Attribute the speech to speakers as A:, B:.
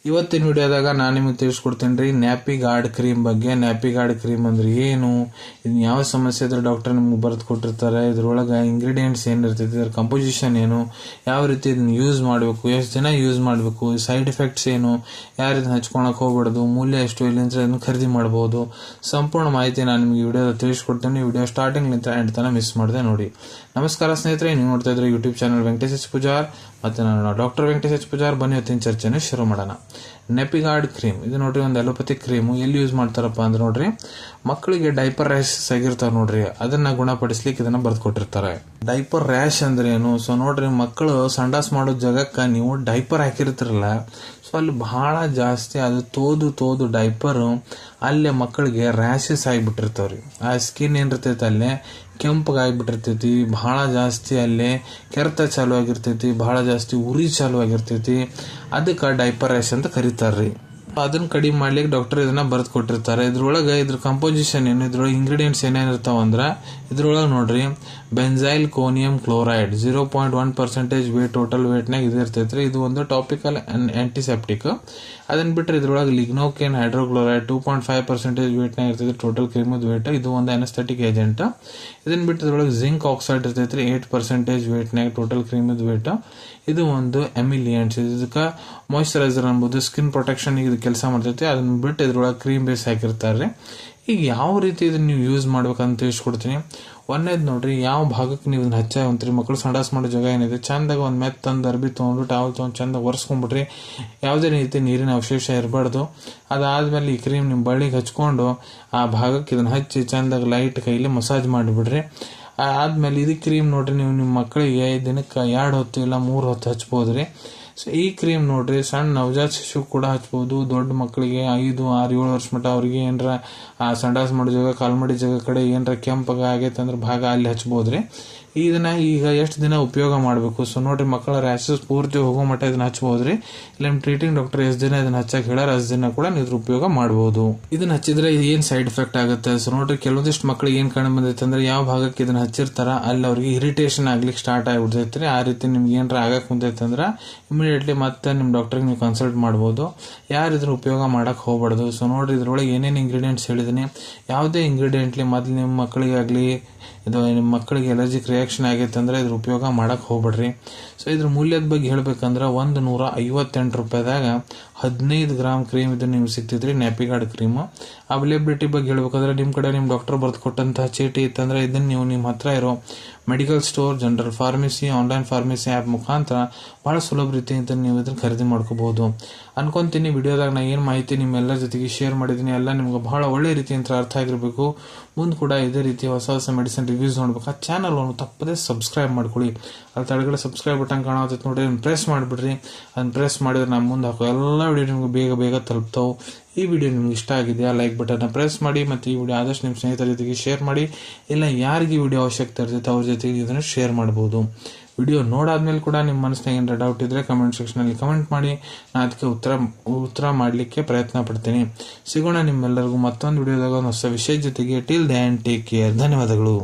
A: ಇವತ್ತಿನ ವಿಡಿಯೋದಾಗ ನಾನು ನಿಮಗೆ ತಿಳಿಸ್ಕೊಡ್ತೀನಿ ರೀ ನ್ಯಾಪಿ ಗಾರ್ಡ್ ಕ್ರೀಮ್ ಬಗ್ಗೆ. ನ್ಯಾಪಿ ಗಾರ್ಡ್ ಕ್ರೀಮ್ ಅಂದ್ರೆ ಏನು, ಇದನ್ನ ಯಾವ ಸಮಸ್ಯೆ ಇದ್ರೆ ಡಾಕ್ಟರ್ ನಿಮ್ಗೆ ಬರೆದು ಕೊಟ್ಟಿರ್ತಾರೆ, ಇದ್ರೊಳಗೆ ಇಂಗ್ರೀಡಿಯೆಂಟ್ಸ್ ಏನಿರ್ತೈತಿ, ಇದ್ರ ಕಂಪೋಸಿಷನ್ ಏನು, ಯಾವ ರೀತಿ ಇದನ್ನ ಯೂಸ್ ಮಾಡಬೇಕು, ಎಷ್ಟು ದಿನ ಯೂಸ್ ಮಾಡಬೇಕು, ಸೈಡ್ ಎಫೆಕ್ಟ್ಸ್ ಏನು, ಯಾರು ಇದನ್ನ ಹಚ್ಕೊಳಕ್ ಹೋಗ್ಬಾರ್ದು, ಮೂಲ್ಯ ಎಷ್ಟು, ಇಲ್ಲಿಂದ ಇದನ್ನು ಖರೀದಿ ಮಾಡಬಹುದು, ಸಂಪೂರ್ಣ ಮಾಹಿತಿ ನಾನು ನಿಮಗೆ ವಿಡಿಯೋದ ತಿಳಿಸ್ಕೊಡ್ತೀನಿ. ವಿಡಿಯೋ ಸ್ಟಾರ್ಟಿಂಗ್ ನಿಂತ ಎಂಡ್ ತನಕ ಮಿಸ್ ಮಾಡಿದೆ ನೋಡಿ. ನಮಸ್ಕಾರ ಸ್ನೇಹಿತರೆ, ನೀವು ನೋಡ್ತಾ ಇದ್ರೆ YouTube channel Venkatesh H Pujar ಮತ್ತೆ ನಾನು ಡಾಕ್ಟರ್ ವೆಂಕಟೇಶ್ ಎಚ್ ಪೂಜಾರ್. ಬನ್ನಿ ಇವತ್ತಿನ ಚರ್ಚೆನ ಶುರು ಮಾಡೋಣ. ನ್ಯಾಪಿ ಗಾರ್ಡ್ ಕ್ರೀಮ್ ಇದು ನೋಡ್ರಿ ಒಂದು ಅಲೋಪತಿಕ್ ಕ್ರೀಮು. ಎಲ್ಲಿ ಯೂಸ್ ಮಾಡ್ತಾರಪ್ಪ ಅಂದ್ರೆ ನೋಡ್ರಿ, ಮಕ್ಕಳಿಗೆ ಡೈಪರ್ ರ್ಯಾಶ್ ಆಗಿರ್ತಾವ ನೋಡ್ರಿ, ಅದನ್ನ ಗುಣಪಡಿಸ್ಲಿಕ್ಕೆ ಇದನ್ನ ಬರ್ದು ಕೊಟ್ಟಿರ್ತಾರೆ. ಡೈಪರ್ ರ್ಯಾಶ್ ಅಂದ್ರೆ ಏನು? ಸೊ ನೋಡ್ರಿ, ಮಕ್ಕಳು ಸಂಡಾಸ್ ಮಾಡೋ ಜಾಗಕ್ಕ ನೀವು ಡೈಪರ್ ಹಾಕಿರ್ತಿರಲ್ಲ, ಸೊ ಅಲ್ಲಿ ಬಹಳ ಜಾಸ್ತಿ ಅದು ತೋದು ಡೈಪರ್ ಅಲ್ಲೇ ಮಕ್ಕಳಿಗೆ ರ್ಯಾಶಸ್ ಆಗಿಬಿಟ್ಟಿರ್ತಾವ್ರಿ. ಆ ಸ್ಕಿನ್ ಏನಿರ್ತೈತಿ ಅಲ್ಲೇ ಕೆಂಪಗಾಗಿಬಿಟ್ಟಿರ್ತೈತಿ, ಬಹಳ ಜಾಸ್ತಿ ಅಲ್ಲೇ ಕೆರೆತ ಚಾಲು ಆಗಿರ್ತೈತಿ, ಬಹಳ ಜಾಸ್ತಿ ಉರಿ ಚಾಲು ಆಗಿರ್ತೈತಿ. ಅದಕ್ಕೆ ಡೈಪರ್ ರ್ಯಾಶ್ ಅಂತ ಕರೀತಾರ್ರಿ. ಅದನ್ನ ಕಡಿಮೆ ಮಾಡ್ಲಿಕ್ಕೆ ಡಾಕ್ಟರ್ ಇದನ್ನ ಬರ್ದು ಕೊಟ್ಟಿರ್ತಾರೆ. ಇದ್ರೊಳಗೆ ಇದ್ರ ಕಂಪೋಸಿಷನ್ ಏನು, ಇದ್ರೊಳಗೆ ಇಂಗ್ರೀಡಿಯೆಂಟ್ಸ್ ಏನೇನಿರ್ತಾವ ಅಂದ್ರ ಇದ್ರೊಳಗೆ ನೋಡ್ರಿ, ಬೆಂಜೈಲ್ ಕೋನಿಯಂ ಕ್ಲೋರೈಡ್ 0.1% ವೇಟ್, ಟೋಟಲ್ ವೇಟ್ನಾಗ ಇದು ಇರ್ತೈತ್ರಿ. ಇದು ಒಂದು ಟಾಪಿಕಲ್ ಆಂಟಿಸೆಪ್ಟಿಕ್. ಅದನ್ನ ಬಿಟ್ಟರೆ ಇದ್ರೊಳಗೆ ಲಿಗ್ನೋಕೇನ್ ಹೈಡ್ರೋಕ್ಲೋರೈಡ್ 2.5% ವೇಟ್ನಾಗ ಇರ್ತೈತಿ, ಟೋಟಲ್ ಕ್ರೀಮದ ವೇಟ್. ಇದು ಒಂದು ಅನಸ್ಥೆಟಿಕ್ ಏಜೆಂಟ್. ಇದನ್ನ ಬಿಟ್ಟು ಇದ್ರೊಳಗೆ ಜಿಂಕ್ ಆಕ್ಸೈಡ್ ಇರ್ತೈತ್ರಿ 8% ವೇಟ್ನಾಗ, ಟೋಟಲ್ ಕ್ರೀಮದ ವೇಟ್. ಇದು ಒಂದು ಎಮಿಲಿಯಂಟ್ಸ್. ಇದಕ್ಕೆ ಮಾಯಿಶ್ಚರೈಸರ್ ಅನ್ಬೋದು, ಸ್ಕಿನ್ ಪ್ರೊಟೆಕ್ಷನ್ ಇದು ಕೆಲಸ ಮಾಡ್ತೈತಿ. ಅದನ್ನ ಬಿಟ್ಟು ಇದ್ರೊಳಗೆ ಕ್ರೀಮ್ ಬೇಸ್ ಹಾಕಿರ್ತಾರೆ. ಈಗ ಯಾವ ರೀತಿ ಇದನ್ನ ನೀವು ಯೂಸ್ ಮಾಡ್ಬೇಕಂತ ತಿಳಿಸ್ಕೊಡ್ತೀನಿ. ಒಂದೇದ್ ನೋಡ್ರಿ, ಯಾವ ಭಾಗಕ್ಕೆ ನೀವು ಇದನ್ನ ಹಚ್ಚಾವಂತ್ರಿ, ಮಕ್ಕಳು ಸಂಡಾಸ್ ಮಾಡೋ ಜಾಗ ಏನಿದೆ, ಚಂದಾಗ ಒಂದ್ ಮೆತ್ತಂದು ಅರ್ಬಿ ತೊಗೊಂಡು ಟಾವಲ್ ತೊಗೊಂಡು ಚಂದ ಒರೆಸ್ಕೊಂಡ್ಬಿಟ್ರಿ. ಯಾವುದೇ ರೀತಿ ನೀರಿನ ಅವಶೇಷ ಇರಬಾರ್ದು. ಅದಾದ್ಮೇಲೆ ಈ ಕ್ರೀಮ್ ನಿಮ್ ಬಳ್ಳಿಗೆ ಹಚ್ಕೊಂಡು ಆ ಭಾಗಕ್ಕೆ ಇದನ್ನ ಹಚ್ಚಿ ಚಂದಾಗ ಲೈಟ್ ಕೈಲಿ ಮಸಾಜ್ ಮಾಡಿಬಿಡ್ರಿ. ಆದ್ಮೇಲೆ ಇದು ಕ್ರೀಮ್ ನೋಡ್ರಿ, ನೀವು ನಿಮ್ಮ ಮಕ್ಕಳಿಗೆ ದಿನಕ್ಕೆ 2 ಹೊತ್ತು ಇಲ್ಲ 3 ಹೊತ್ತು ಹಚ್ಬೋದ್ರಿ. ಸೊ ಈ ಕ್ರೀಮ್ ನೋಡ್ರಿ, ಸಣ್ಣ ನವಜಾತ ಶಿಶು ಕೂಡ ಹಚ್ಬೋದು. ದೊಡ್ಡ ಮಕ್ಕಳಿಗೆ 5, 6, 7 ವರ್ಷ ಮಟ್ಟ ಅವ್ರಿಗೆ ಏನರ ಸಂಡಾಸ್ ಮಾಡೋ ಜಾಗ, ಕಾಲ್ಮಡಿ ಜಾಗ ಕಡೆ ಏನರ ಕೆಂಪಗ ಆಗೈತೆ ಅಂದ್ರೆ ಭಾಗ ಅಲ್ಲಿ ಹಚ್ಬೋದ್ರಿ. ಇದನ್ನ ಈಗ ಎಷ್ಟು ದಿನ ಉಪಯೋಗ ಮಾಡಬೇಕು? ಸೊ ನೋಡ್ರಿ, ಮಕ್ಕಳ ರ್ಯಾಶಸ್ ಪೂರ್ತಿ ಹೋಗೋ ಮಟ್ಟ ಇದನ್ನ ಹಚ್ಬೋದ್ರಿ. ಇಲ್ಲ ನಿಮ್ ಟ್ರೀಟಿಂಗ್ ಡಾಕ್ಟರ್ ಎಷ್ಟು ದಿನ ಇದನ್ನ ಹಚ್ಚಕ್ ಹೇಳ್ಯಾರ ಅಷ್ಟು ದಿನ ಕೂಡ ನೀವು ಉಪಯೋಗ ಮಾಡಬಹುದು. ಇದನ್ನ ಹಚ್ಚಿದ್ರೆ ಏನ್ ಸೈಡ್ ಎಫೆಕ್ಟ್ ಆಗುತ್ತೆ? ಸೊ ನೋಡ್ರಿ, ಕೆಲವೊಂದಿಷ್ಟು ಮಕ್ಕಳಿಗೆ ಏನ್ ಕಂಡು ಬಂದೈತೆ ಅಂದ್ರೆ, ಯಾವ ಭಾಗಕ್ಕೆ ಇದನ್ನ ಹಚ್ಚಿರ್ತಾರ ಅಲ್ಲಿ ಅವ್ರಿಗೆ ಇರಿಟೇಷನ್ ಆಗ್ಲಿಕ್ಕೆ ಸ್ಟಾರ್ಟ್ ಆಗಿಬಿಡ್ತೈತ್ರಿ. ಆ ರೀತಿ ನಿಮ್ಗೆ ಏನಾರ ಆಗಕ್ ಕುಂತೈತೆ ಅಂದ್ರೆ ಇಮಿಡಿಯೇಟ್ಲಿ ಮತ್ತೆ ನಿಮ್ ಡಾಕ್ಟರ್ಗೆ ನೀವು ಕನ್ಸಲ್ಟ್ ಮಾಡಬಹುದು. ಯಾರು ಇದ್ರ ಉಪಯೋಗ ಮಾಡಕ್ ಹೋಗ್ಬಾರ್ದು. ಸೊ ನೋಡ್ರಿ, ಇದ್ರೊಳಗೆ ಏನೇನು ಇಂಗ್ರೀಡಿಯೆಂಟ್ಸ್ ಹೇಳಿದೀನಿ, ಯಾವುದೇ ಇಂಗ್ರೀಡಿಯೆಂಟ್ಲಿ ಮೊದ್ಲು ನಿಮ್ಮ ಮಕ್ಕಳಿಗಾಗ್ಲಿ ಇದು ನಿಮ್ಮ ಮಕ್ಕಳಿಗೆ ಎಲರ್ಜಿಕ್ ರಿಯಾಕ್ಷನ್ ಆಗೈತೆ ಅಂದ್ರೆ ಇದ್ರ ಉಪಯೋಗ ಮಾಡಕ್ ಹೋಗ್ಬೇಡ್ರಿ. ಸೊ ಇದ್ರ ಮೂಲ್ಯದ ಬಗ್ಗೆ ಹೇಳ್ಬೇಕಂದ್ರೆ 158 ರೂಪಾಯಿದಾಗ 15 ಗ್ರಾಮ್ ಕ್ರೀಮ್ ಇದು ನಿಮ್ಗೆ ಸಿಗ್ತೈತ್ರಿ, ನ್ಯಾಪಿ ಗಾರ್ಡ್ ಕ್ರೀಮ್. ಅವೈಲೇಬಿಲಿಟಿ ಬಗ್ಗೆ ಹೇಳ್ಬೇಕಂದ್ರೆ ನಿಮ್ ಕಡೆ ನಿಮ್ ಡಾಕ್ಟರ್ ಬರ್ದು ಕೊಟ್ಟಂತಹ ಚೀಟಿ ಇತ್ತಂದ್ರೆ ಇದನ್ನ ನೀವು ನಿಮ್ಮ ಹತ್ರ ಇರೋ medical store, general pharmacy, online pharmacy app ಮುಖಾಂತರ ಬಹಳ ಸುಲಭ ರೀತಿಯಿಂದ ನೀವು ಇದನ್ನ ಖರೀದಿ ಮಾಡ್ಕೋಬಹುದು ಅನ್ಕೊಂತೀನಿ. ವಿಡಿಯೋದಾಗ ನಾ ಏನ್ ಮಾಹಿತಿ ನಿಮ್ಮೆಲ್ಲರ ಜೊತೆಗೆ ಶೇರ್ ಮಾಡಿದೀನಿ ಎಲ್ಲ ನಿಮ್ಗೆ ಬಹಳ ಒಳ್ಳೆ ರೀತಿಯಿಂದ ಅರ್ಥ ಆಗಿರ್ಬೇಕು. ಮುಂದ್ ಕೂಡ ಇದೇ ರೀತಿ ಹೊಸ ಮೆಡಿಸಿನ್ ರಿವ್ಯೂಸ್ ನೋಡ್ಬೇಕು. ಆ ಚಾನಲ್ ಅನ್ನು ತಪ್ಪದೇ ಸಬ್ಸ್ಕ್ರೈಬ್ ಮಾಡ್ಕೊಳ್ಳಿ. ಅಲ್ಲಿ ತಳಗಡೆ ಸಬ್ಸ್ಕ್ರೈಬ್ ಬಟನ್ ಕಾಣತೈತಿ ನೋಡಿ, ಅದನ್ನ ಪ್ರೆಸ್ ಮಾಡಿಬಿಡ್ರಿ. ಅದನ್ನ ಪ್ರೆಸ್ ಮಾಡಿದ್ರೆ ನಮ್ಮ ಮುಂದೆ ಹಾಕೋ ಎಲ್ಲ ವಿಡಿಯೋ ನಿಮ್ಗೆ ಬೇಗ ತಲುಪ್ತಾವೆ. ಈ ವಿಡಿಯೋ ನಿಮ್ಗೆ ಇಷ್ಟ ಆಗಿದೆಯಾ, ಲೈಕ್ ಬಟನ್ ಪ್ರೆಸ್ ಮಾಡಿ. ಮತ್ತೆ ಈ ವಿಡಿಯೋ ಆದಷ್ಟು ನಿಮ್ಮ ಸ್ನೇಹಿತರ ಜೊತೆಗೆ ಶೇರ್ ಮಾಡಿ. ಇಲ್ಲ ಯಾರಿಗೆ ವಿಡಿಯೋ ಅವಶ್ಯಕತೆ ಇರ್ತೈತೆ ಅವ್ರ ಜೊತೆಗೆ ಇದನ್ನು ಶೇರ್ ಮಾಡಬಹುದು. ವಿಡಿಯೋ ನೋಡಾದ್ಮೇಲೆ ಕೂಡ ನಿಮ್ಮ ಮನಸ್ಸಿನಾಗ ಏನಾರ ಡೌಟ್ ಇದ್ರೆ ಕಮೆಂಟ್ ಸೆಕ್ಷನ್ ಅಲ್ಲಿ ಕಮೆಂಟ್ ಮಾಡಿ, ನಾನು ಅದಕ್ಕೆ ಉತ್ತರ ಮಾಡಲಿಕ್ಕೆ ಪ್ರಯತ್ನ ಪಡ್ತೀನಿ. ಸಿಗೋಣ ನಿಮ್ಮೆಲ್ಲರಿಗೂ ಮತ್ತೊಂದು ವಿಡಿಯೋದಾಗ ಹೊಸ ವಿಷಯ ಜೊತೆಗೆ. Till then take care. ಧನ್ಯವಾದಗಳು.